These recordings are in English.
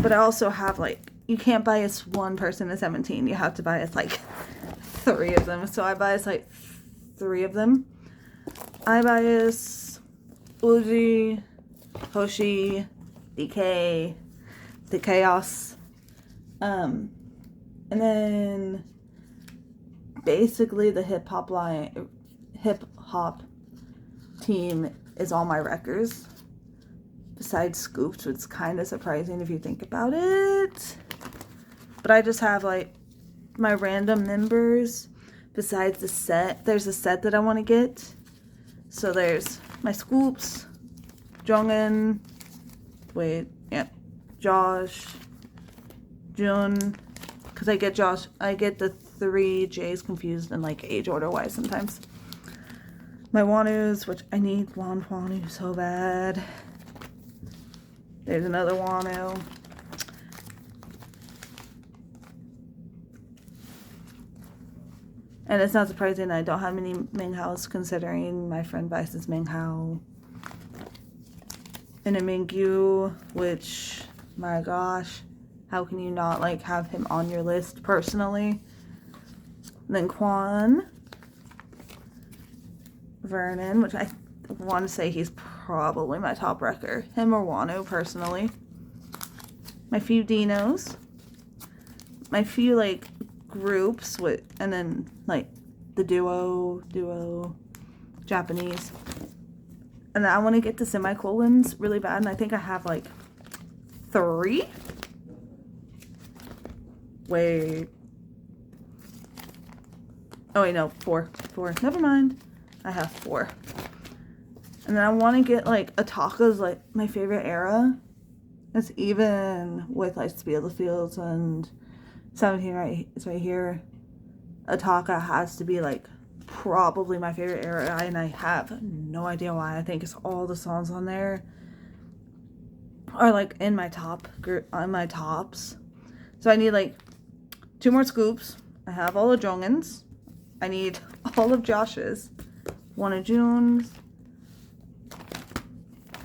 But I also have, like, you can't bias one person to 17. You have to bias, like, 3 of them. So I bias, like, 3 of them. I bias Uzi, Hoshi, DK, the Chaos. And then basically the hip hop team is all my wreckers. Besides Scoops, which is kind of surprising if you think about it. But I just have, like, my random members besides the set. There's a set that I want to get. So there's my Scoops, Jongin, Josh, Jun, because I get the 3 J's confused in, like, age order wise sometimes. My Wanus, which I need Wanu so bad. There's another Wano. And it's not surprising I don't have many Minghaos, considering my friend Vice's Minghao. And a Mingyu, which, my gosh, how can you not, like, have him on your list personally? And then Quan. Vernon, which I want to say he's probably my top wrecker. Him or Wano, personally. My few Dinos. My few, like, groups with, and then, like, the duo, Japanese. And I want to get the semicolons really bad, and I think I have, like, 3? Wait. Oh, wait, no, 4. Never mind. I have 4. And then I want to get, like, Ataka's, like, my favorite era. It's even with, like, Speed of the Fields and 17 it's right here. Ataka has to be, like, probably my favorite era, and I have no idea why. I think it's all the songs on there are, like, in my top group, on my tops. So I need, like, 2 more Scoops. I have all the Jongins. I need all of Josh's. 1 of June's.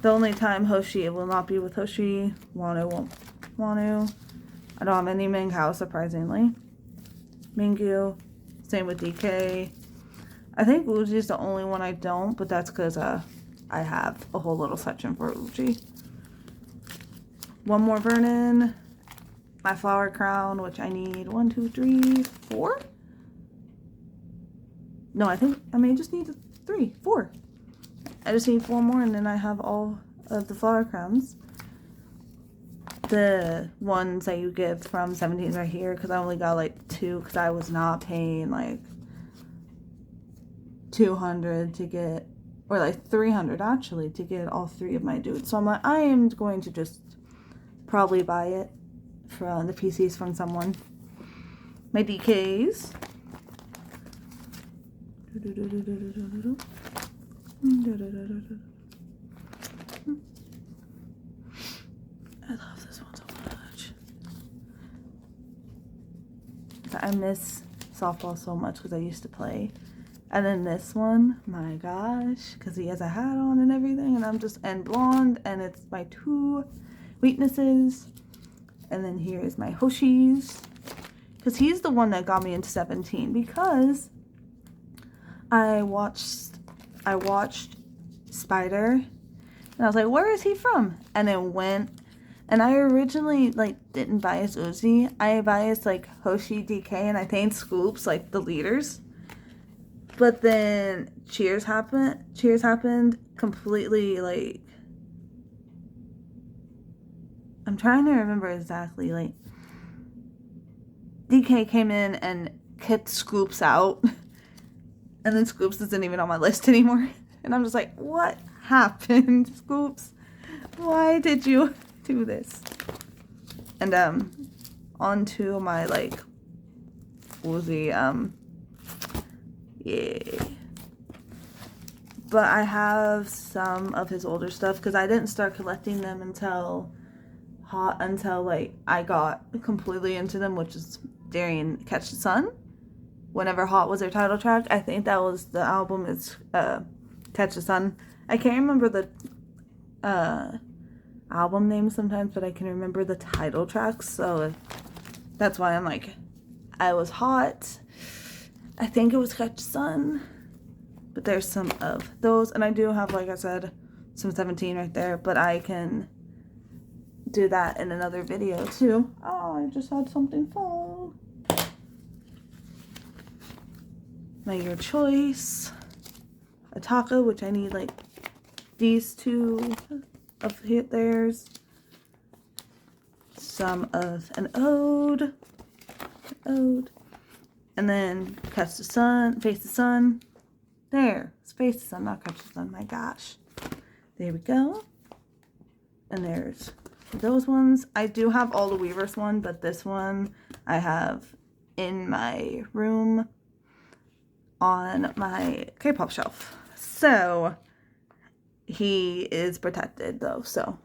The only time Hoshi, it will not be with Hoshi. Wano won't. Wano. I don't have any Minghao, surprisingly. Mingyu. Same with DK. I think Uji's the only one I don't, but that's because I have a whole little section for Uji. 1 more Vernon. My Flower Crown, which I need 1, 2, 3, 4? No, I think I may just need 3, 4. I just need 4 more, and then I have all of the Flower Crowns. The ones that you get from 17 right here, because I only got, like, 2, because I was not paying, like, 200 to get, or, like, 300, actually, to get all 3 of my dudes. So I'm like, I am going to just probably buy it from the PCs from someone. My DKs. I love this one so much. I miss softball so much because I used to play. And then this one, my gosh, because he has a hat on and everything, and I'm just, and blonde, and it's my 2 weaknesses. And then here is my Hoshi's, because he's the one that got me into 17, because I watched Spider, and I was like, where is he from? And then went, and I originally, like, didn't bias Uzi. I biased, like, Hoshi, DK, and I think Scoops, like, the leaders. But then Cheers happened completely, like, I'm trying to remember exactly, like, DK came in and kicked Scoops out. And then Scoops isn't even on my list anymore. And I'm just like, what happened, Scoops? Why did you do this? And, on to my, like, Uzi, yeah. But I have some of his older stuff, because I didn't start collecting them until like, I got completely into them, which is during Catch the Sun. Whenever Hot was their title track, I think that was the album. It's Catch the Sun. I can't remember album names sometimes, but I can remember the title tracks, so that's why I'm like, I Was Hot. I think it was Catch Sun, but there's some of those, and I do have, like I said, some 17 right there, but I can do that in another video too. Oh, I just had something fall. My Your Choice, a taco, which I need like these two of theirs, some of an ode, and then Catch the Sun, Face the Sun. There, it's Face the Sun, not Catch the Sun. My gosh, there we go. And there's those ones. I do have all the Weverse one, but this one I have in my room on my K-pop shelf. So he is protected though, so.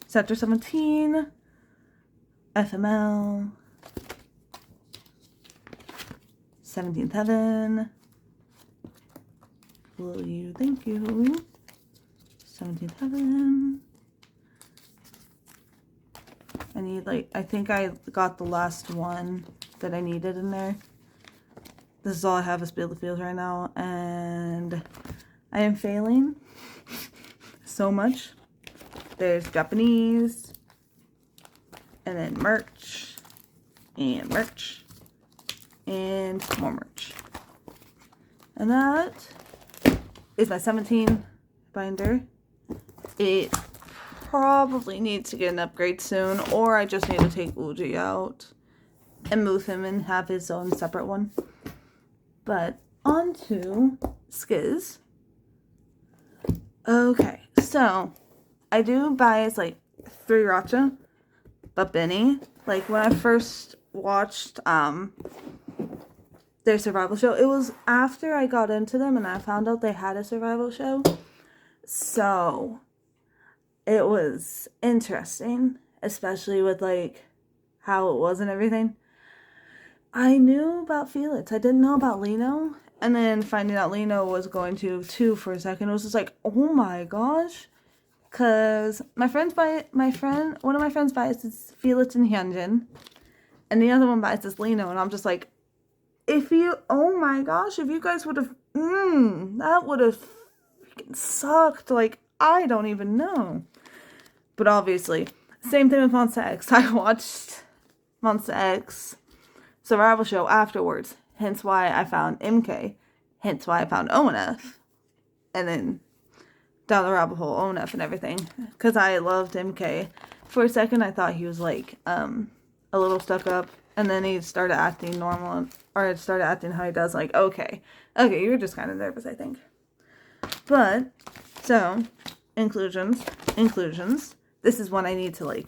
Sector 17, FML, 17th Heaven, Will You, Thank You, 17th Heaven. I need like, I think I got the last one that I needed in there. This is all I have is Spill the Fields right now, and I am failing so much. There's Japanese, and then merch, and merch, and more merch. And that is my 17 binder. It probably needs to get an upgrade soon, or I just need to take Uji out and move him and have his own separate one. But on to Skiz. Okay, so I do bias like 3 Racha, but Benny, like when I first watched their survival show, it was after I got into them and I found out they had a survival show. So it was interesting, especially with like how it was and everything. I knew about Felix. I didn't know about Lino. And then finding out Lino was going to 2 for a second, it was just like, oh my gosh. Cause one of my friends biases Felix and Hyunjin, and the other one biases Lino, and I'm just like, oh my gosh, if you guys would have, that would have freaking sucked. Like, I don't even know. But obviously, same thing with Monsta X. I watched Monsta X survival show afterwards, hence why I found MK, hence why I found ONF, and then down the rabbit hole ONF and everything, because I loved MK. For a second I thought he was like a little stuck up, and then he started acting normal, or started acting how he does, like, okay, you're just kind of nervous, I think. But so inclusions, this is one I need to like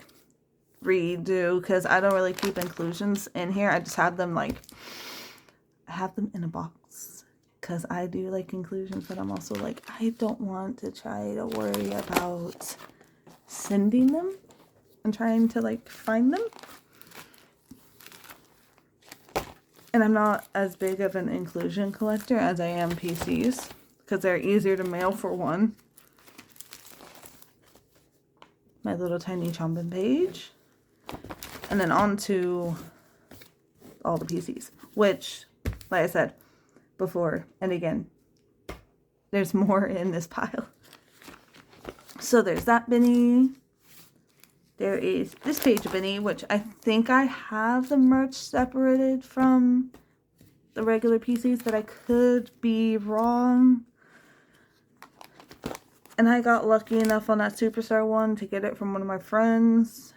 redo, because I don't really keep inclusions in here. I just have them like, I have them in a box, because I do like inclusions, but I'm also like, I don't want to try to worry about sending them and trying to like find them. And I'm not as big of an inclusion collector as I am PCs, because they're easier to mail for one. My little tiny Chanbin page. And then on to all the PCs, which, like I said before and again, there's more in this pile. So there's that Benny. There is this page Benny, which I think I have the merch separated from the regular PCs, but I could be wrong. And I got lucky enough on that Superstar one to get it from one of my friends,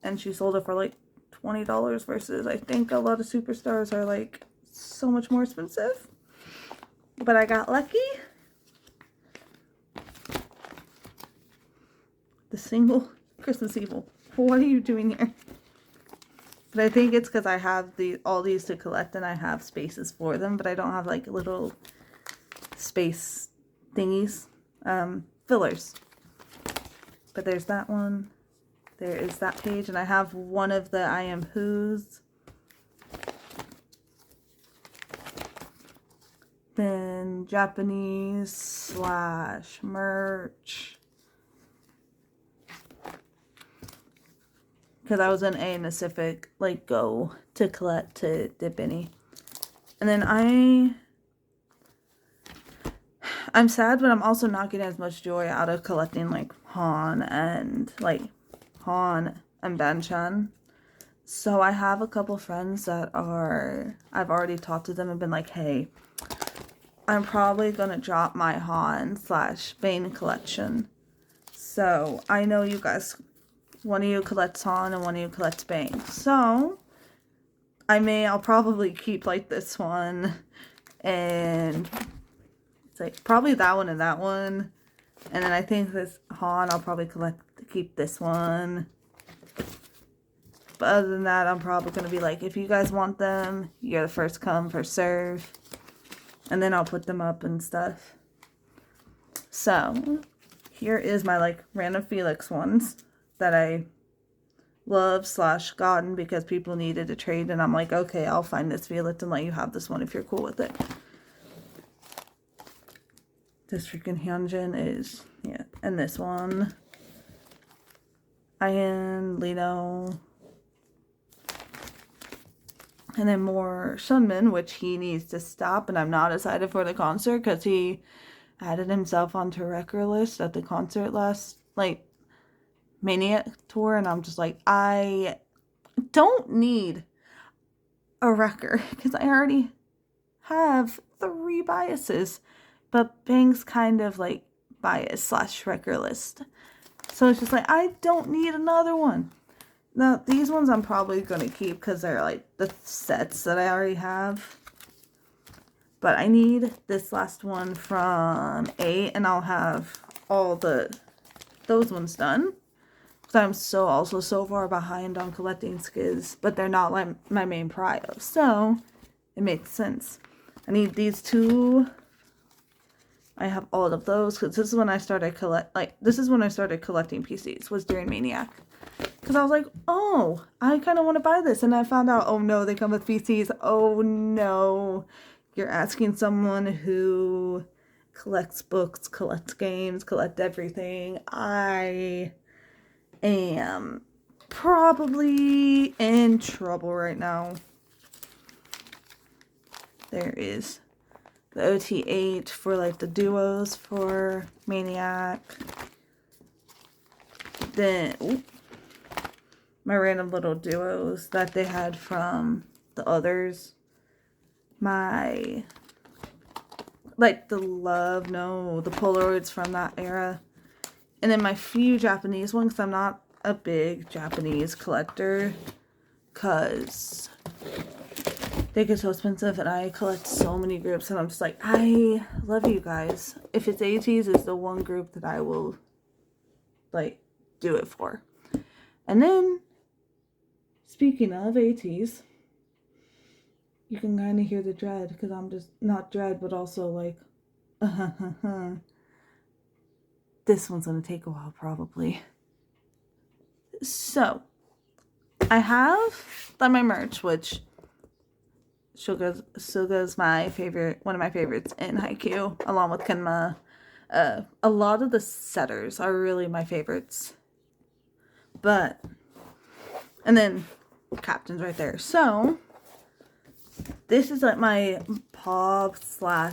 and she sold it for like $20 versus I think a lot of Superstars are like so much more expensive. But I got lucky. The single Christmas Evil. What are you doing here? But I think it's because I have all these to collect and I have spaces for them, but I don't have like little space thingies, fillers. But there's that one. There is that page, and I have one of the I Am Who's. Then Japanese slash merch. Because I was in A in Pacific, like, go to collect to dip any. And then I'm sad, but I'm also not getting as much joy out of collecting, like, Han and Banchan. So I have a couple friends that I've already talked to them and been like, hey, I'm probably going to drop my Han slash Bane collection. So I know you guys, one of you collects Han and one of you collects Bane. So I'll probably keep like this one and it's like probably that one and that one. And then I think this Han, I'll probably keep this one. But other than that, I'm probably going to be like, if you guys want them, you're the first come, first serve. And then I'll put them up and stuff. So, here is my, like, random Felix ones that I love slash gotten because people needed to trade. And I'm like, okay, I'll find this Felix and let you have this one if you're cool with it. This freaking Hyunjin is, yeah. And this one. Ian, Lino. And then more Shunmin, which he needs to stop. And I'm not excited for the concert because he added himself onto a record list at the concert last, like, Maniac tour. And I'm just like, I don't need a record because I already have 3 biases. But Bang's kind of like bias slash record list. So it's just like, I don't need another one. Now, these ones I'm probably going to keep because they're like the sets that I already have. But I need this last one from 8 and I'll have all those ones done. Because I'm also so far behind on collecting skids, but they're not like my main prio. So, it makes sense. I need these 2. I have all of those because this is when I started collecting PCs, was during Maniac. Because I was like, oh, I kind of want to buy this. And I found out, oh no, they come with PCs. Oh no. You're asking someone who collects books, collects games, collects everything. I am probably in trouble right now. There is the OT8 for like the duos for Maniac. Then my random little duos that they had from the others. My, like the Polaroids from that era. And then my few Japanese ones, because I'm not a big Japanese collector. Because they get so expensive and I collect so many groups. And I'm just like, I love you guys. If it's ATs, it's the one group that I will, like, do it for. And then, speaking of ATs, you can kind of hear the dread because I'm just not dread, but also like, this one's going to take a while probably. So, I have done my merch, which Suga's my favorite, one of my favorites in Haikyuu, along with Kenma. A lot of the setters are really my favorites. But, and then Captain's right there. So, this is like my POB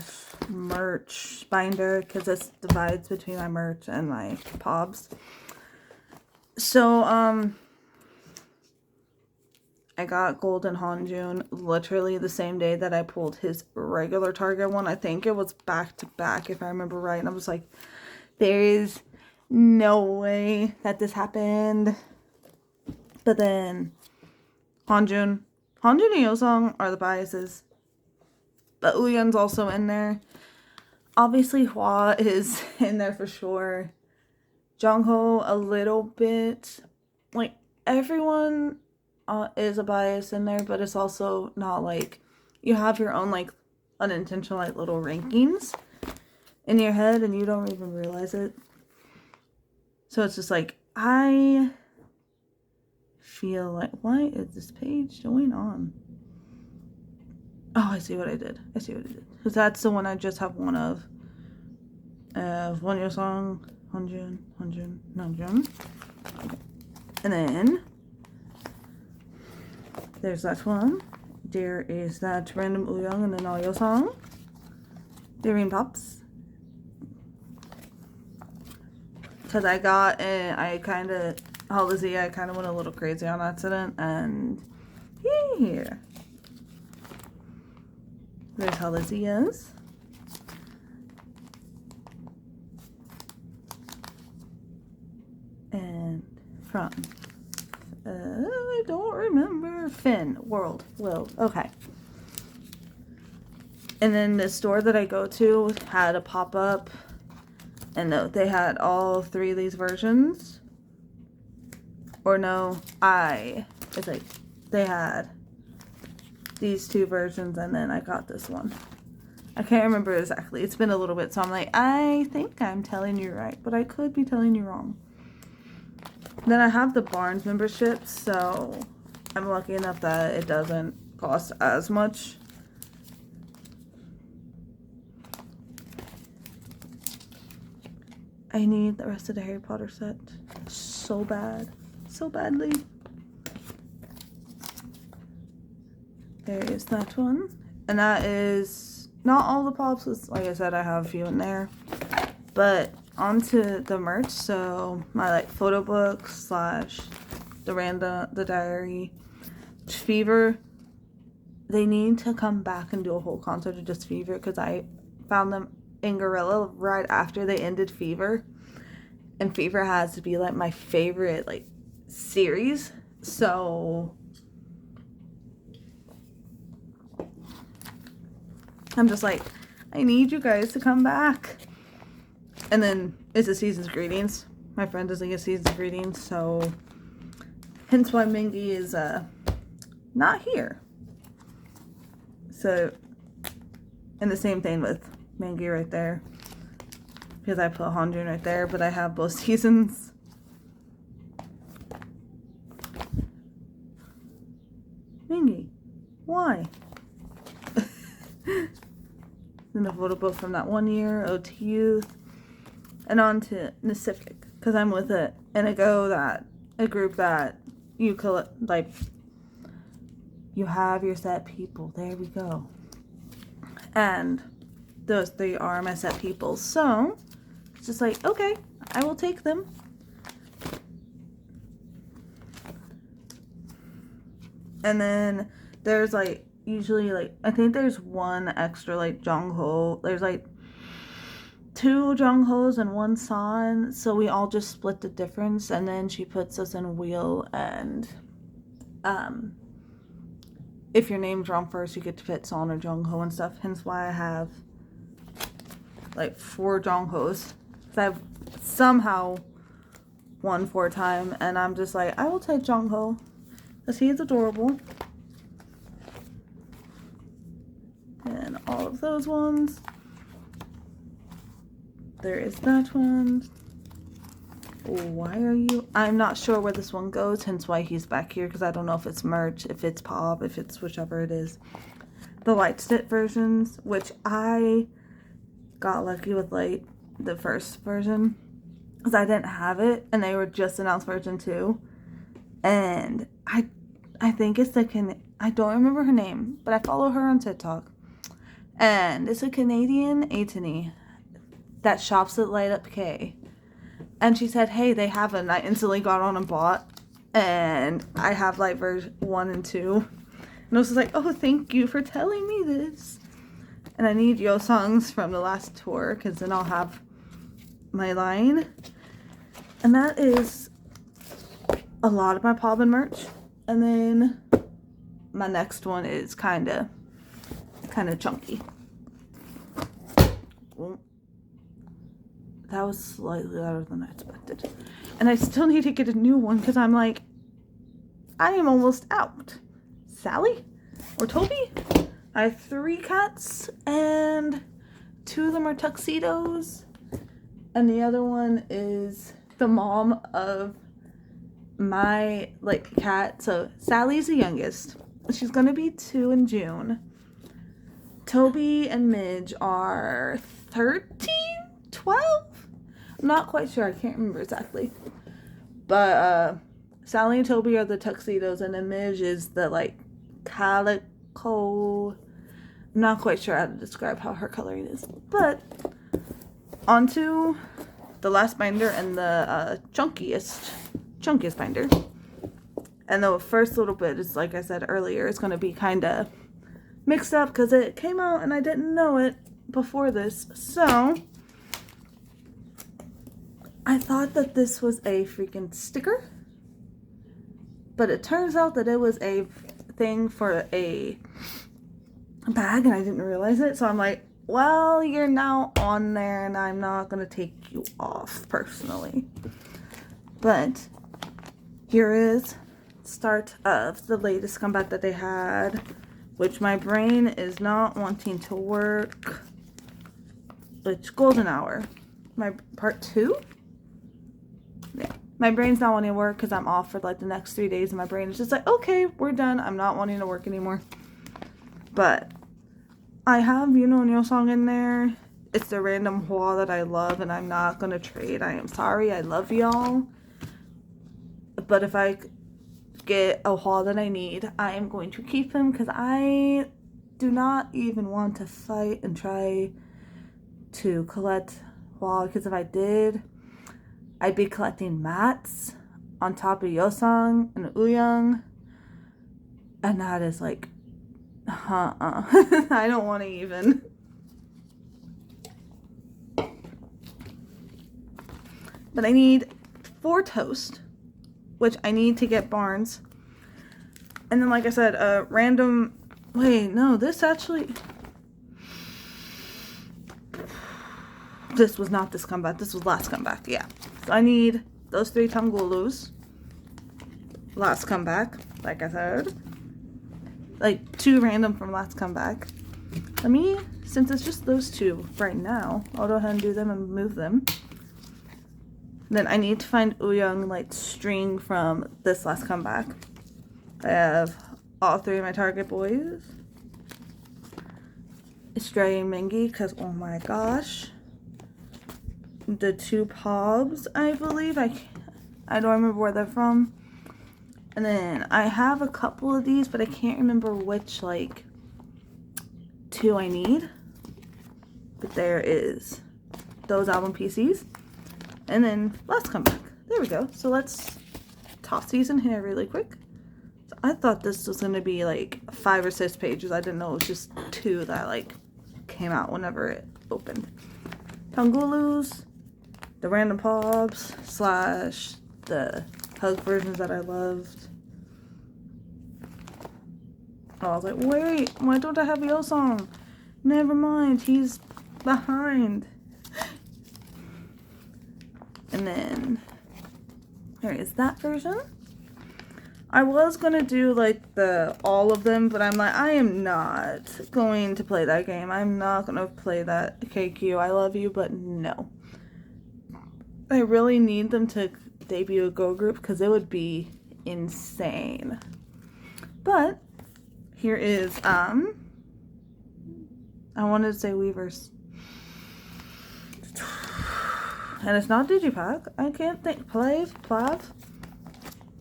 / merch binder because this divides between my merch and my POBs. So, I got Golden Hanjun literally the same day that I pulled his regular Target one. I think it was back to back if I remember right. And I was like, there is no way that this happened. But then Hanjun and Yosong are the biases. But Uyeon's also in there. Obviously Hwa is in there for sure. Jongho a little bit. Like everyone is a bias in there, but it's also not like you have your own like unintentional like little rankings in your head and you don't even realize it. So it's just like I feel like, why is this page going on? Oh, I see what I did. Because that's the one I just have one of. One Yo Song, Hyunjin. Okay. And then there's that one. There is that Random Uyong and then All Yo Song. Daring Pops. Because I got it, I kind of went a little crazy on accident, and here. There's Halizia's. And from, I don't remember, Finn, World, okay. And then the store that I go to had a pop-up, and they had all 3 of these versions. Or no, it's like, they had these 2 versions, and then I got this one. I can't remember exactly. It's been a little bit, so I'm like, I think I'm telling you right, but I could be telling you wrong. Then I have the Barnes membership, so I'm lucky enough that it doesn't cost as much. I need the rest of the Harry Potter set so bad. So badly. There is that one. And that is not all the pops. Like I said, I have a few in there. But onto the merch. So my like photo book / the diary, Fever. They need to come back and do a whole concert of just Fever, because I found them in Gorilla right after they ended Fever. And Fever has to be like my favorite like series. So I'm just like, I need you guys to come back. And then it's a Season's Greetings. My friend doesn't get Season's Greetings, so hence why Mingy is not here. So, and the same thing with Mingy right there, because I put Hyunjin right there, but I have both seasons. Mingy, why? Then a photo book from that one year, Ode to Youth, and on to Pacific, because I'm with it, and a group that you like. You have your set people. There we go. And those 3 are my set people. So it's just like, okay, I will take them. And then there's like usually like, I think there's one extra like Jongho. There's like 2 Jonghos and 1 San. So we all just split the difference, and then she puts us in a wheel, and if your name's wrong first, you get to fit San or Jongho and stuff. Hence why I have like 4 Jonghos. So I've somehow won 4 times, and I'm just like, I will take Jongho because he's adorable. And all of those ones. There is that one. Why are you? I'm not sure where this one goes, hence why he's back here, because I don't know if it's merch, if it's pop, if it's whichever it is. The light stick versions, which I got lucky with like the first version, because I didn't have it, and they were just announced version 2. And I think it's I don't remember her name, but I follow her on TikTok. And it's a Canadian Atony that shops at Light Up K. And she said, hey, they have it. And I instantly got on and bought. And I have like version 1 and 2. And I was just like, oh, thank you for telling me this. And I need Yo songs from the last tour, because then I'll have my line. And that is a lot of my Pobbin merch. And then my next one is kind of chunky. Well, that was slightly louder than I expected. And I still need to get a new one, because I'm like, I am almost out. Sally? Or Toby? I have 3 cats, and 2 of them are tuxedos. And the other one is the mom of my, like, cat. So Sally's the youngest. She's going to be 2 in June. Toby and Midge are 13, 12? I'm not quite sure. I can't remember exactly. But Sally and Toby are the tuxedos, and then Midge is the like calico. I'm not quite sure how to describe how her coloring is. But onto the last binder and the chunkiest binder. And the first little bit is, like I said earlier, it's going to be kind of mixed up because it came out and I didn't know it before this. So I thought that this was a freaking sticker, but it turns out that it was a thing for a bag and I didn't realize it. So I'm like, well, you're now on there and I'm not going to take you off personally. But here is start of the latest comeback that they had, which my brain is not wanting to work. It's Golden Hour. My part 2? Yeah. My brain's not wanting to work because I'm off for like the next 3 days and my brain is just like, okay, we're done. I'm not wanting to work anymore. But I have Yuno and Yeosang in there. It's the random Hwa that I love and I'm not going to trade. I am sorry. I love y'all. But if I get a Hwa that I need, I am going to keep him because I do not even want to fight and try to collect Hwa, because if I did, I'd be collecting mats on top of Yeosang and Wooyoung, and that is like, I don't want to even. But I need 4 toast, which I need to get Barnes. And then, like I said, random... Wait, no, this actually... This was not this comeback. This was last comeback, yeah. So I need those 3 Tangulus. Last comeback, like I said. Like, 2 random from last comeback. Let me, since it's just those 2 right now, I'll go ahead and do them and move them. Then I need to find Wooyoung like string from this last comeback. I have all 3 of my Target boys. Stray and Mingy, because oh my gosh. The 2 Pobs, I believe. I don't remember where they're from. And then I have a couple of these, but I can't remember which like 2 I need. But there is those album PCs. And then last comeback. There we go. So let's toss these in here really quick. So I thought this was going to be like 5 or 6 pages. I didn't know it was just 2 that like came out whenever it opened. Tangulus, the random Pobs, / the hug versions that I loved. Oh, I was like, wait, why don't I have Yeosang? Never mind, he's behind. And then there is that version. I was gonna do like all of them, but I'm like, I am not going to play that game. I'm not gonna play that KQ. I love you, but no. I really need them to debut a Go group because it would be insane. But here is I wanted to say Weavers. And it's not Digipack. I can't think. Plav.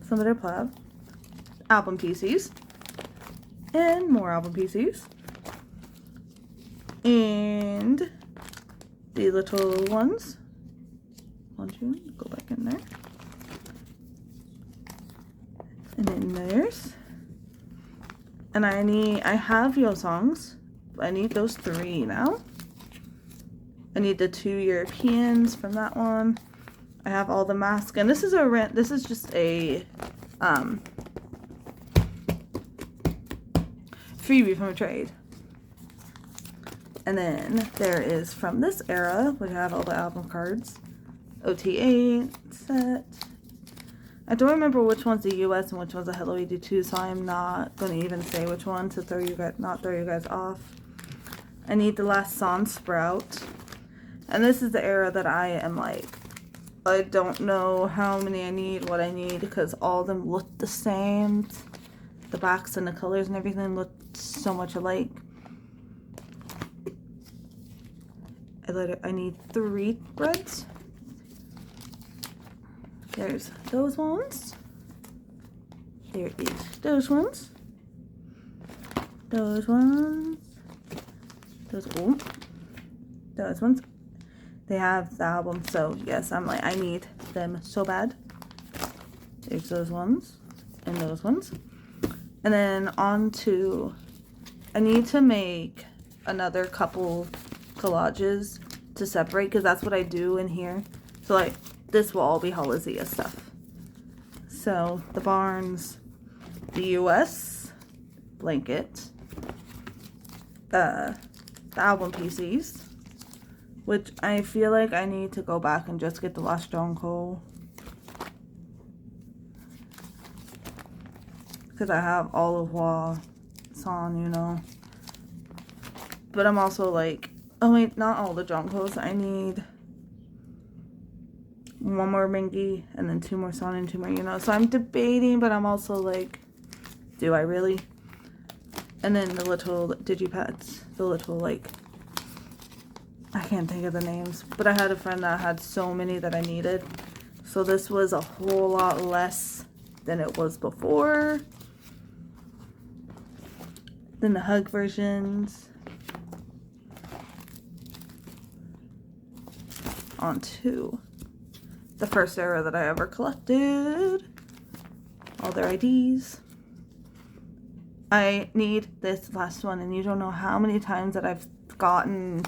Some of their Plav. Album PCs. And more album PCs. And the little ones. One, two, go back in there. And then there's. And I have Yeosangs. I need those 3 now. I need the 2 Europeans from that one. I have all the masks, and this is just a freebie from a trade. And then there is from this era, we have all the album cards. OT8 set. I don't remember which one's the US and which one's the Hello 82, so I'm not going to even say which one to not throw you guys off. I need the last Son Sprout. And this is the era that I am like, I don't know how many I need, what I need, because all of them look the same. The backs and the colors and everything look so much alike. I need 3 breads. There's those ones. There is those ones. Those ones. Those ones. They have the album, so yes, I'm like, I need them so bad. There's those ones and those ones. And then on to, I need to make another couple collages to separate, because that's what I do in here. So like, this will all be Halazia stuff. So the Barnes, the US blanket, the album PCs, which I feel like I need to go back and just get the last Jonko, because I have all of Hwa-san, you know. But I'm also like, oh wait, not all the Jonkos. I need 1 more Mingi and then 2 more San and 2 more, you know. So I'm debating, but I'm also like, do I really? And then the little digipads, the little like, I can't think of the names, but I had a friend that had so many that I needed. So this was a whole lot less than it was before. Then the hug versions. On to the first era that I ever collected. All their IDs. I need this last one, and you don't know how many times that I've gotten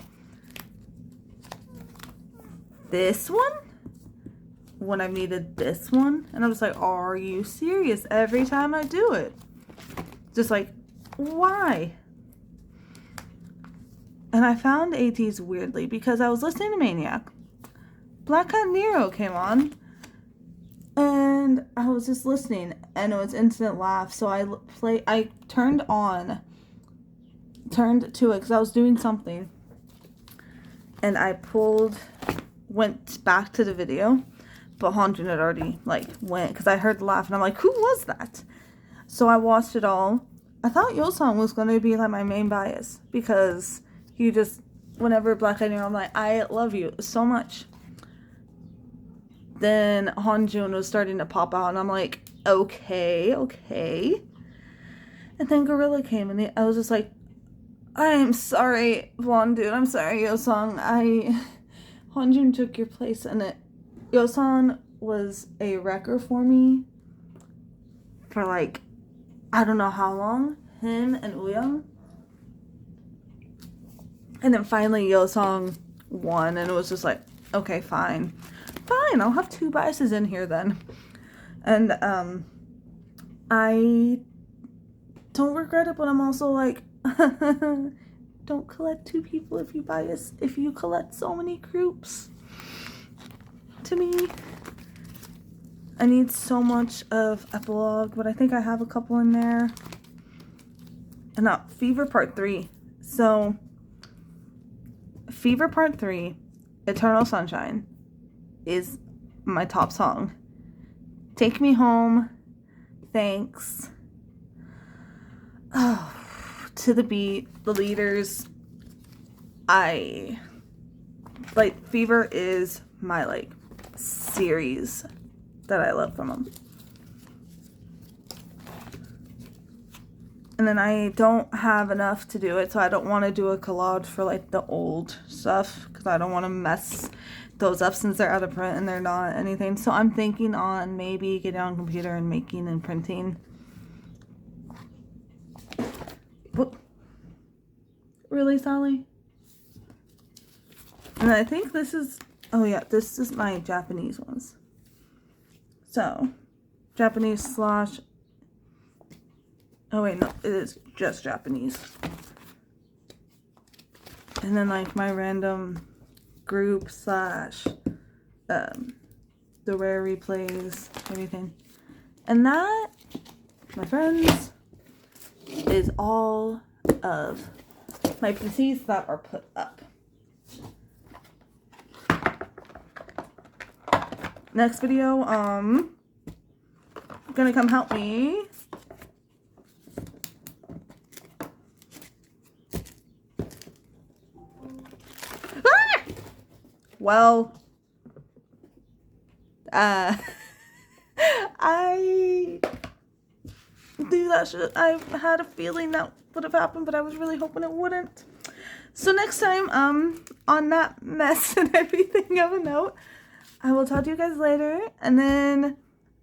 this one when I've needed this one. And I was like, are you serious? Every time I do it. Just like, why? And I found ATs weirdly because I was listening to Maniac. Black Cat Nero came on. And I was just listening, and it was instant laugh. So I turned to it because I was doing something. And I went back to the video. But Hanjun had already, went, because I heard the laugh, and I'm like, who was that? So I watched it all. I thought Yeosang was going to be, my main bias, because he just, whenever Black Cat Nero, I'm like, I love you so much. Then Hanjun was starting to pop out, and I'm like, okay. And then Gorilla came, and I was just like, I'm sorry, Won dude, I'm sorry, Yeosang. Hanjun took your place, and Yeosang was a wrecker for me for I don't know how long. Him and Wooyoung. And then finally Yeosang won, and it was just like, okay, fine, I'll have 2 biases in here then. And I don't regret it, but I'm also like, don't collect 2 people if you collect so many groups. To me, I need so much of Epilogue, but I think I have a couple in there. And now Fever Part 3. So Fever Part 3, Eternal Sunshine, is my top song. Take Me Home, Thanks, To the Beat, The Leaders. Fever is my series that I love from them. And then I don't have enough to do it, so I don't want to do a collage for the old stuff, because I don't want to mess those up since they're out of print and they're not anything. So I'm thinking on maybe getting on a computer and making and printing. Whoop. Really, Sally? And I think this is, oh yeah, this is my Japanese ones. So, Japanese / oh wait, no, it is just Japanese. And then my random group / the rare replays, everything. And that, my friends, is all of my PCs that are put up. Next video, gonna come help me. Ah! Well, I knew that should. I had a feeling that would have happened, but I was really hoping it wouldn't. So next time, on that mess and everything of a note, I will talk to you guys later, and then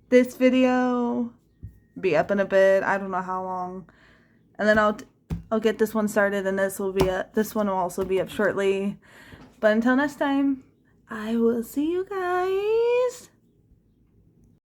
this video be up in a bit. I don't know how long, and then I'll get this one started, and this one will also be up shortly. But until next time, I will see you guys